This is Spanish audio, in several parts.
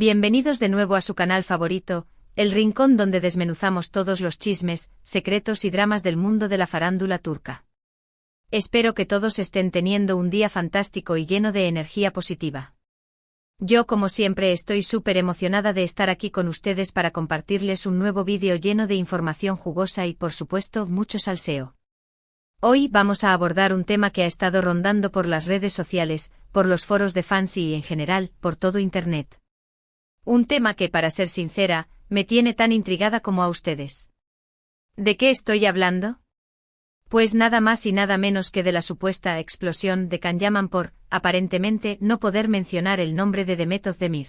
Bienvenidos de nuevo a su canal favorito, el rincón donde desmenuzamos todos los chismes, secretos y dramas del mundo de la farándula turca. Espero que todos estén teniendo un día fantástico y lleno de energía positiva. Yo como siempre estoy súper emocionada de estar aquí con ustedes para compartirles un nuevo vídeo lleno de información jugosa y por supuesto mucho salseo. Hoy vamos a abordar un tema que ha estado rondando por las redes sociales, por los foros de fans y en general, por todo Internet. Un tema que, para ser sincera, me tiene tan intrigada como a ustedes. ¿De qué estoy hablando? Pues nada más y nada menos que de la supuesta explosión de Can Yaman por, aparentemente, no poder mencionar el nombre de Demet Özdemir.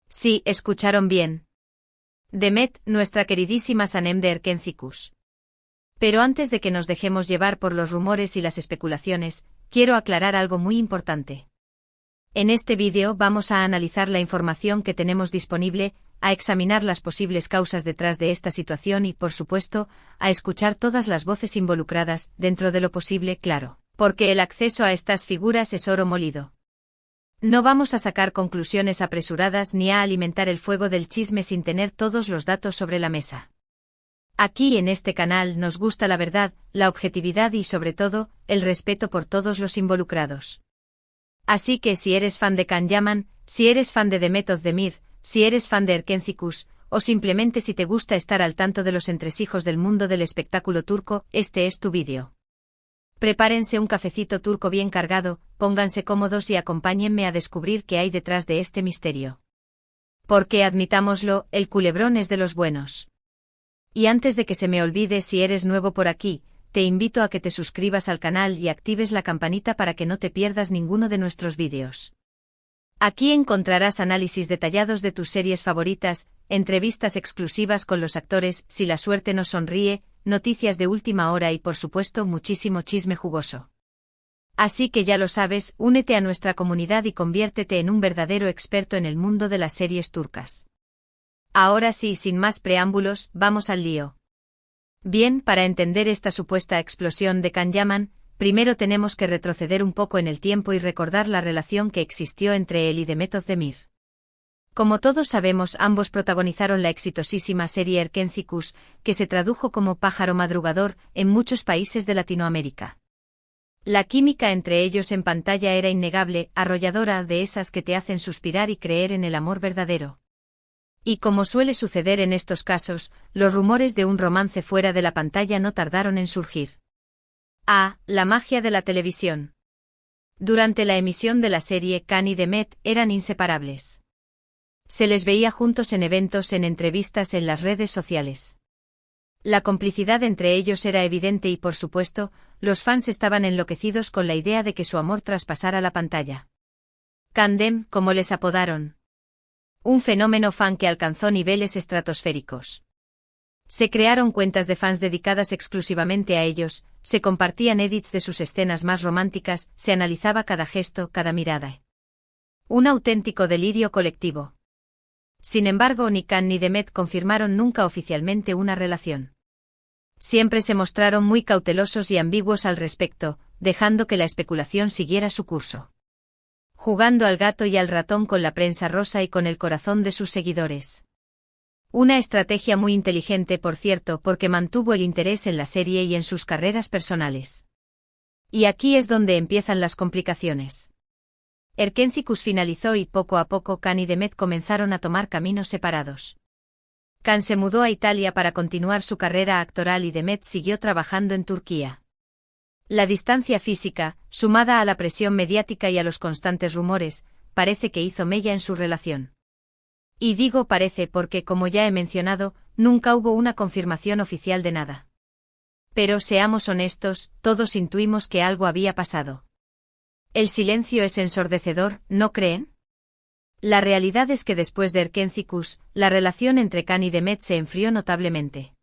Sí, escucharon bien. Demet, nuestra queridísima Sanem de Erkencikus. Pero antes de que nos dejemos llevar por los rumores y las especulaciones, quiero aclarar algo muy importante. En este vídeo vamos a analizar la información que tenemos disponible, a examinar las posibles causas detrás de esta situación y, por supuesto, a escuchar todas las voces involucradas, dentro de lo posible, claro, porque el acceso a estas figuras es oro molido. No vamos a sacar conclusiones apresuradas ni a alimentar el fuego del chisme sin tener todos los datos sobre la mesa. Aquí en este canal nos gusta la verdad, la objetividad y sobre todo, el respeto por todos los involucrados. Así que si eres fan de Can Yaman, si eres fan de Demet Özdemir, si eres fan de Erkencikus, o simplemente si te gusta estar al tanto de los entresijos del mundo del espectáculo turco, este es tu vídeo. Prepárense un cafecito turco bien cargado, pónganse cómodos y acompáñenme a descubrir qué hay detrás de este misterio. Porque admitámoslo, el culebrón es de los buenos. Y antes de que se me olvide, si eres nuevo por aquí, te invito a que te suscribas al canal y actives la campanita para que no te pierdas ninguno de nuestros vídeos. Aquí encontrarás análisis detallados de tus series favoritas, entrevistas exclusivas con los actores, si la suerte nos sonríe, noticias de última hora y por supuesto muchísimo chisme jugoso. Así que ya lo sabes, únete a nuestra comunidad y conviértete en un verdadero experto en el mundo de las series turcas. Ahora sí, sin más preámbulos, vamos al lío. Bien, para entender esta supuesta explosión de Can Yaman, primero tenemos que retroceder un poco en el tiempo y recordar la relación que existió entre él y Demet Özdemir. Como todos sabemos, ambos protagonizaron la exitosísima serie Erkencikus, que se tradujo como Pájaro Madrugador en muchos países de Latinoamérica. La química entre ellos en pantalla era innegable, arrolladora, de esas que te hacen suspirar y creer en el amor verdadero. Y como suele suceder en estos casos, los rumores de un romance fuera de la pantalla no tardaron en surgir. La magia de la televisión. Durante la emisión de la serie, Can y Demet eran inseparables. Se les veía juntos en eventos, en entrevistas, en las redes sociales. La complicidad entre ellos era evidente y, por supuesto, los fans estaban enloquecidos con la idea de que su amor traspasara la pantalla. Candem, como les apodaron. Un fenómeno fan que alcanzó niveles estratosféricos. Se crearon cuentas de fans dedicadas exclusivamente a ellos, se compartían edits de sus escenas más románticas, se analizaba cada gesto, cada mirada. Un auténtico delirio colectivo. Sin embargo, ni Can ni Demet confirmaron nunca oficialmente una relación. Siempre se mostraron muy cautelosos y ambiguos al respecto, dejando que la especulación siguiera su curso. Jugando al gato y al ratón con la prensa rosa y con el corazón de sus seguidores. Una estrategia muy inteligente, por cierto, porque mantuvo el interés en la serie y en sus carreras personales. Y aquí es donde empiezan las complicaciones. Erkencikus finalizó y poco a poco Can y Demet comenzaron a tomar caminos separados. Can se mudó a Italia para continuar su carrera actoral y Demet siguió trabajando en Turquía. La distancia física, sumada a la presión mediática y a los constantes rumores, parece que hizo mella en su relación. Y digo parece porque, como ya he mencionado, nunca hubo una confirmación oficial de nada. Pero seamos honestos, todos intuimos que algo había pasado. El silencio es ensordecedor, ¿no creen? La realidad es que después de Erkencikus, la relación entre Can y Demet se enfrió notablemente.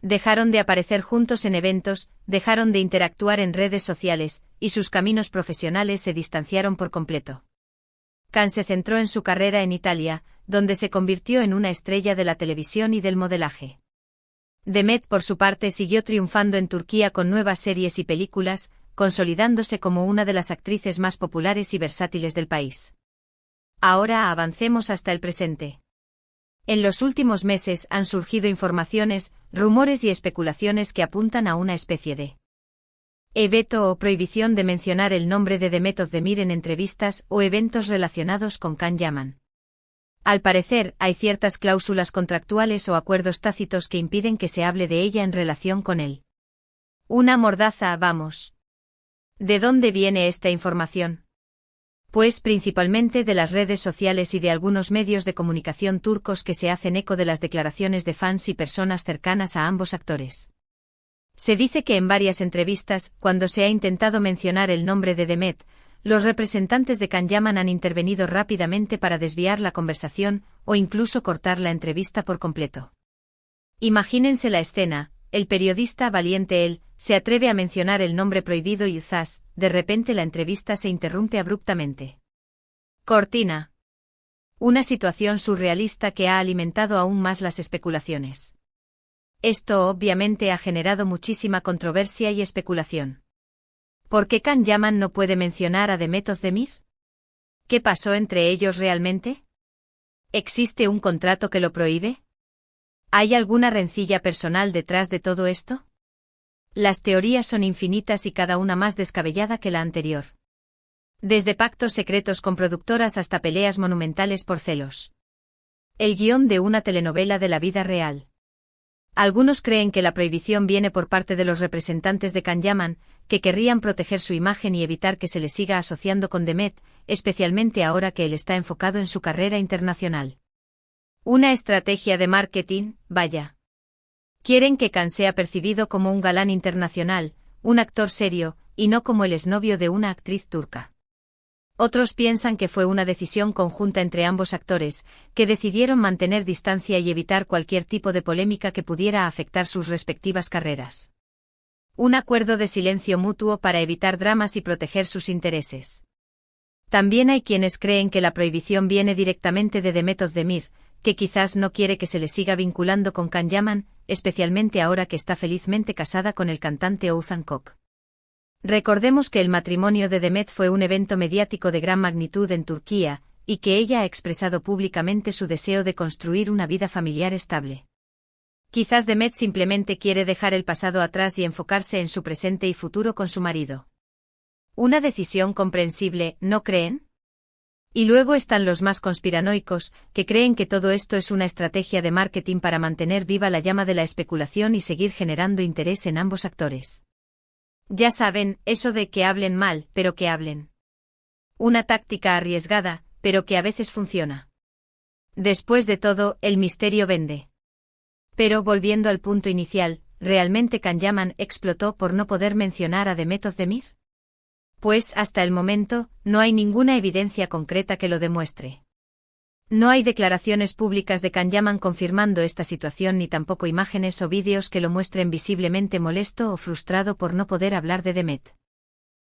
Dejaron de aparecer juntos en eventos, dejaron de interactuar en redes sociales, y sus caminos profesionales se distanciaron por completo. Can se centró en su carrera en Italia, donde se convirtió en una estrella de la televisión y del modelaje. Demet, por su parte, siguió triunfando en Turquía con nuevas series y películas, consolidándose como una de las actrices más populares y versátiles del país. Ahora avancemos hasta el presente. En los últimos meses han surgido informaciones, rumores y especulaciones que apuntan a una especie de veto o prohibición de mencionar el nombre de Demet Özdemir en entrevistas o eventos relacionados con Can Yaman. Al parecer, hay ciertas cláusulas contractuales o acuerdos tácitos que impiden que se hable de ella en relación con él. Una mordaza, vamos. ¿De dónde viene esta información? Pues principalmente de las redes sociales y de algunos medios de comunicación turcos que se hacen eco de las declaraciones de fans y personas cercanas a ambos actores. Se dice que en varias entrevistas, cuando se ha intentado mencionar el nombre de Demet, los representantes de Can Yaman han intervenido rápidamente para desviar la conversación o incluso cortar la entrevista por completo. Imagínense la escena: el periodista, valiente él, se atreve a mencionar el nombre prohibido y ¡zas!, de repente la entrevista se interrumpe abruptamente. Cortina. Una situación surrealista que ha alimentado aún más las especulaciones. Esto obviamente ha generado muchísima controversia y especulación. ¿Por qué Can Yaman no puede mencionar a Demet Özdemir? ¿Qué pasó entre ellos realmente? ¿Existe un contrato que lo prohíbe? ¿Hay alguna rencilla personal detrás de todo esto? Las teorías son infinitas y cada una más descabellada que la anterior. Desde pactos secretos con productoras hasta peleas monumentales por celos. El guión de una telenovela de la vida real. Algunos creen que la prohibición viene por parte de los representantes de Can Yaman, que querrían proteger su imagen y evitar que se le siga asociando con Demet, especialmente ahora que él está enfocado en su carrera internacional. Una estrategia de marketing, vaya. Quieren que Can sea percibido como un galán internacional, un actor serio, y no como el exnovio de una actriz turca. Otros piensan que fue una decisión conjunta entre ambos actores, que decidieron mantener distancia y evitar cualquier tipo de polémica que pudiera afectar sus respectivas carreras. Un acuerdo de silencio mutuo para evitar dramas y proteger sus intereses. También hay quienes creen que la prohibición viene directamente de Demet Özdemir, que quizás no quiere que se le siga vinculando con Can Yaman, especialmente ahora que está felizmente casada con el cantante Oğuzhan Koç. Recordemos que el matrimonio de Demet fue un evento mediático de gran magnitud en Turquía, y que ella ha expresado públicamente su deseo de construir una vida familiar estable. Quizás Demet simplemente quiere dejar el pasado atrás y enfocarse en su presente y futuro con su marido. Una decisión comprensible, ¿no creen? Y luego están los más conspiranoicos, que creen que todo esto es una estrategia de marketing para mantener viva la llama de la especulación y seguir generando interés en ambos actores. Ya saben, eso de que hablen mal, pero que hablen. Una táctica arriesgada, pero que a veces funciona. Después de todo, el misterio vende. Pero volviendo al punto inicial, ¿realmente Can Yaman explotó por no poder mencionar a Demet Özdemir? Pues hasta el momento, no hay ninguna evidencia concreta que lo demuestre. No hay declaraciones públicas de Can Yaman confirmando esta situación ni tampoco imágenes o vídeos que lo muestren visiblemente molesto o frustrado por no poder hablar de Demet.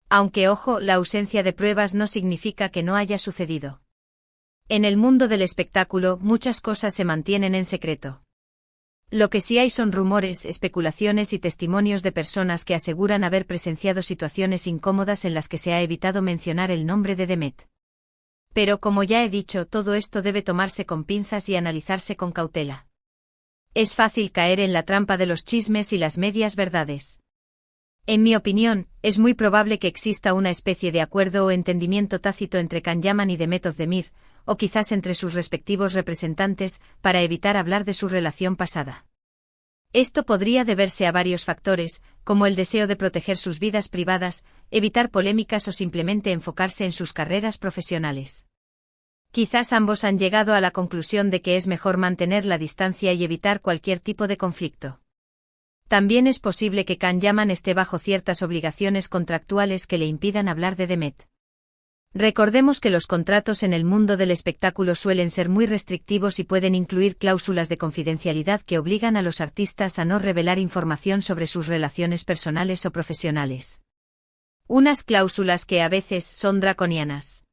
Aunque ojo, la ausencia de pruebas no significa que no haya sucedido. En el mundo del espectáculo muchas cosas se mantienen en secreto. Lo que sí hay son rumores, especulaciones y testimonios de personas que aseguran haber presenciado situaciones incómodas en las que se ha evitado mencionar el nombre de Demet. Pero como ya he dicho, todo esto debe tomarse con pinzas y analizarse con cautela. Es fácil caer en la trampa de los chismes y las medias verdades. En mi opinión, es muy probable que exista una especie de acuerdo o entendimiento tácito entre Can Yaman y Demet Özdemir, o quizás entre sus respectivos representantes, para evitar hablar de su relación pasada. Esto podría deberse a varios factores, como el deseo de proteger sus vidas privadas, evitar polémicas o simplemente enfocarse en sus carreras profesionales. Quizás ambos han llegado a la conclusión de que es mejor mantener la distancia y evitar cualquier tipo de conflicto. También es posible que Can Yaman esté bajo ciertas obligaciones contractuales que le impidan hablar de Demet. Recordemos que los contratos en el mundo del espectáculo suelen ser muy restrictivos y pueden incluir cláusulas de confidencialidad que obligan a los artistas a no revelar información sobre sus relaciones personales o profesionales. Unas cláusulas que a veces son draconianas.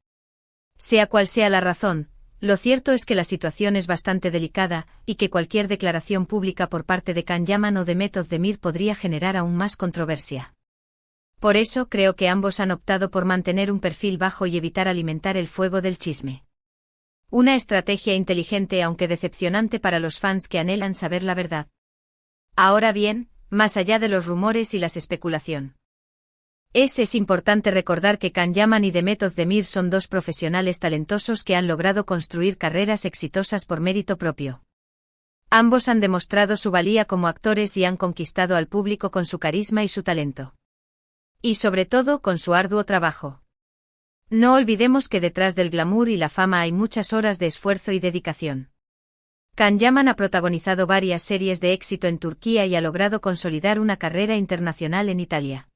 Sea cual sea la razón, lo cierto es que la situación es bastante delicada y que cualquier declaración pública por parte de Can Yaman o Demet Özdemir podría generar aún más controversia. Por eso creo que ambos han optado por mantener un perfil bajo y evitar alimentar el fuego del chisme. Una estrategia inteligente aunque decepcionante para los fans que anhelan saber la verdad. Ahora bien, más allá de los rumores y las especulación. Es importante recordar que Can Yaman y Demet Özdemir son dos profesionales talentosos que han logrado construir carreras exitosas por mérito propio. Ambos han demostrado su valía como actores y han conquistado al público con su carisma y su talento. Y sobre todo con su arduo trabajo. No olvidemos que detrás del glamour y la fama hay muchas horas de esfuerzo y dedicación. Can Yaman ha protagonizado varias series de éxito en Turquía y ha logrado consolidar una carrera internacional en Italia.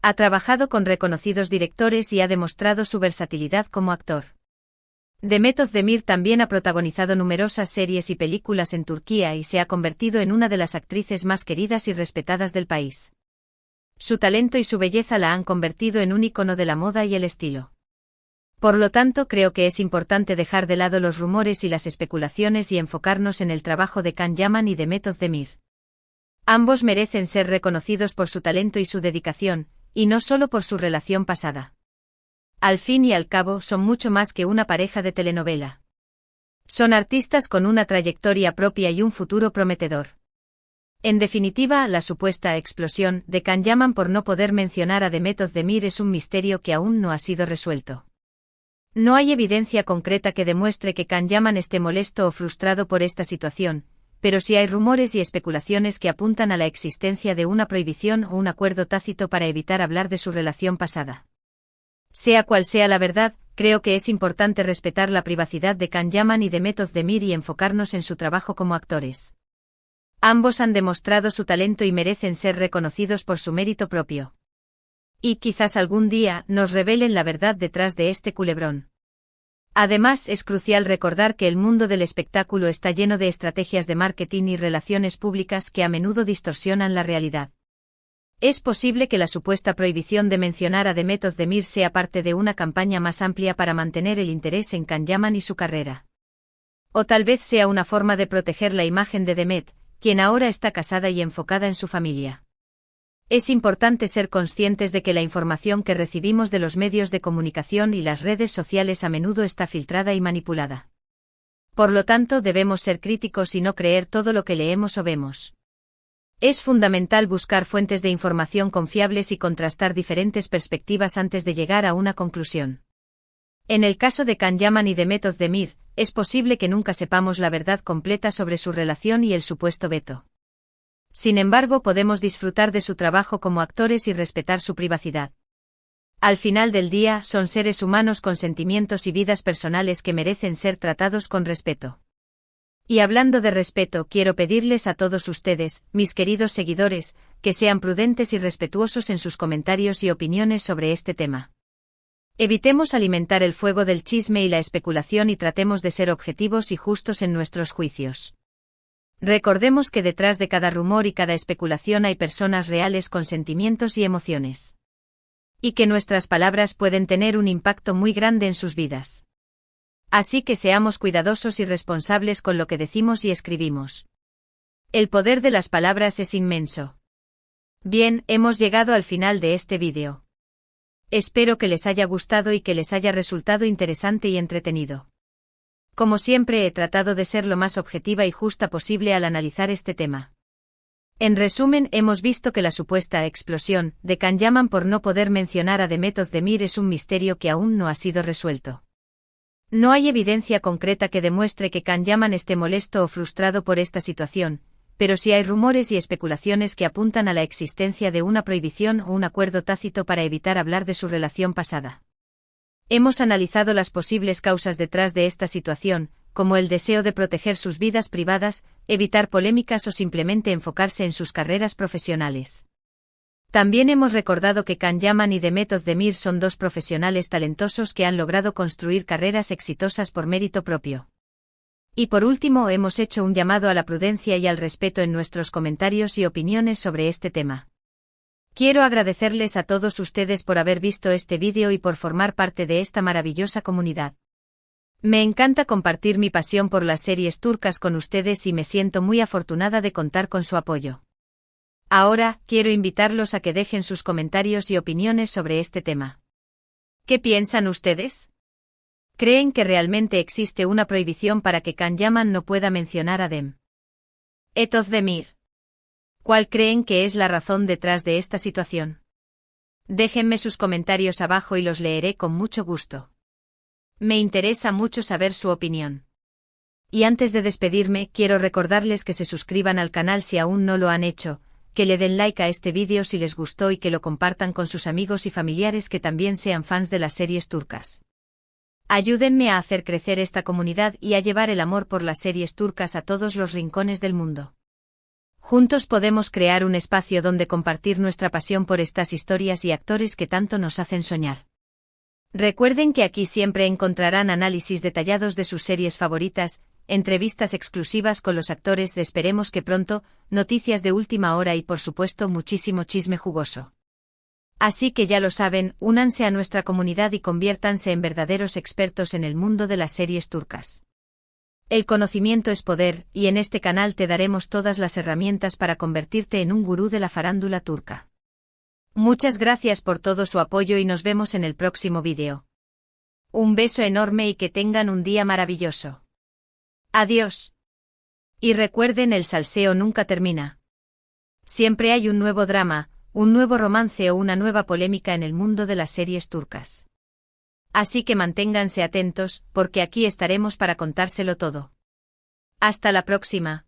Ha trabajado con reconocidos directores y ha demostrado su versatilidad como actor. Demet Özdemir también ha protagonizado numerosas series y películas en Turquía y se ha convertido en una de las actrices más queridas y respetadas del país. Su talento y su belleza la han convertido en un ícono de la moda y el estilo. Por lo tanto, creo que es importante dejar de lado los rumores y las especulaciones y enfocarnos en el trabajo de Can Yaman y Demet Özdemir. Ambos merecen ser reconocidos por su talento y su dedicación, y no solo por su relación pasada. Al fin y al cabo, son mucho más que una pareja de telenovela. Son artistas con una trayectoria propia y un futuro prometedor. En definitiva, la supuesta explosión de Can Yaman por no poder mencionar a Demet Özdemir es un misterio que aún no ha sido resuelto. No hay evidencia concreta que demuestre que Can Yaman esté molesto o frustrado por esta situación, pero sí hay rumores y especulaciones que apuntan a la existencia de una prohibición o un acuerdo tácito para evitar hablar de su relación pasada. Sea cual sea la verdad, creo que es importante respetar la privacidad de Can Yaman y Demet Özdemir y enfocarnos en su trabajo como actores. Ambos han demostrado su talento y merecen ser reconocidos por su mérito propio. Y quizás algún día nos revelen la verdad detrás de este culebrón. Además, es crucial recordar que el mundo del espectáculo está lleno de estrategias de marketing y relaciones públicas que a menudo distorsionan la realidad. Es posible que la supuesta prohibición de mencionar a Demet Özdemir sea parte de una campaña más amplia para mantener el interés en Can Yaman y su carrera. O tal vez sea una forma de proteger la imagen de Demet, quien ahora está casada y enfocada en su familia. Es importante ser conscientes de que la información que recibimos de los medios de comunicación y las redes sociales a menudo está filtrada y manipulada. Por lo tanto, debemos ser críticos y no creer todo lo que leemos o vemos. Es fundamental buscar fuentes de información confiables y contrastar diferentes perspectivas antes de llegar a una conclusión. En el caso de Can Yaman y Demet Özdemir, es posible que nunca sepamos la verdad completa sobre su relación y el supuesto veto. Sin embargo, podemos disfrutar de su trabajo como actores y respetar su privacidad. Al final del día, son seres humanos con sentimientos y vidas personales que merecen ser tratados con respeto. Y hablando de respeto, quiero pedirles a todos ustedes, mis queridos seguidores, que sean prudentes y respetuosos en sus comentarios y opiniones sobre este tema. Evitemos alimentar el fuego del chisme y la especulación y tratemos de ser objetivos y justos en nuestros juicios. Recordemos que detrás de cada rumor y cada especulación hay personas reales con sentimientos y emociones. Y que nuestras palabras pueden tener un impacto muy grande en sus vidas. Así que seamos cuidadosos y responsables con lo que decimos y escribimos. El poder de las palabras es inmenso. Bien, hemos llegado al final de este vídeo. Espero que les haya gustado y que les haya resultado interesante y entretenido. Como siempre, he tratado de ser lo más objetiva y justa posible al analizar este tema. En resumen, hemos visto que la supuesta explosión de Can Yaman por no poder mencionar a Demet Özdemir es un misterio que aún no ha sido resuelto. No hay evidencia concreta que demuestre que Can Yaman esté molesto o frustrado por esta situación, pero sí hay rumores y especulaciones que apuntan a la existencia de una prohibición o un acuerdo tácito para evitar hablar de su relación pasada. Hemos analizado las posibles causas detrás de esta situación, como el deseo de proteger sus vidas privadas, evitar polémicas o simplemente enfocarse en sus carreras profesionales. También hemos recordado que Can Yaman y Demet Özdemir son dos profesionales talentosos que han logrado construir carreras exitosas por mérito propio. Y por último, hemos hecho un llamado a la prudencia y al respeto en nuestros comentarios y opiniones sobre este tema. Quiero agradecerles a todos ustedes por haber visto este vídeo y por formar parte de esta maravillosa comunidad. Me encanta compartir mi pasión por las series turcas con ustedes y me siento muy afortunada de contar con su apoyo. Ahora, quiero invitarlos a que dejen sus comentarios y opiniones sobre este tema. ¿Qué piensan ustedes? Creen que realmente existe una prohibición para que Can Yaman no pueda mencionar a Dem. Et Özdemir. ¿Cuál creen que es la razón detrás de esta situación? Déjenme sus comentarios abajo y los leeré con mucho gusto. Me interesa mucho saber su opinión. Y antes de despedirme, quiero recordarles que se suscriban al canal si aún no lo han hecho, que le den like a este vídeo si les gustó y que lo compartan con sus amigos y familiares que también sean fans de las series turcas. Ayúdenme a hacer crecer esta comunidad y a llevar el amor por las series turcas a todos los rincones del mundo. Juntos podemos crear un espacio donde compartir nuestra pasión por estas historias y actores que tanto nos hacen soñar. Recuerden que aquí siempre encontrarán análisis detallados de sus series favoritas, entrevistas exclusivas con los actores de Esperemos que pronto, noticias de última hora y por supuesto muchísimo chisme jugoso. Así que ya lo saben, únanse a nuestra comunidad y conviértanse en verdaderos expertos en el mundo de las series turcas. El conocimiento es poder, y en este canal te daremos todas las herramientas para convertirte en un gurú de la farándula turca. Muchas gracias por todo su apoyo y nos vemos en el próximo vídeo. Un beso enorme y que tengan un día maravilloso. Adiós. Y recuerden, el salseo nunca termina. Siempre hay un nuevo drama, un nuevo romance o una nueva polémica en el mundo de las series turcas. Así que manténganse atentos, porque aquí estaremos para contárselo todo. Hasta la próxima.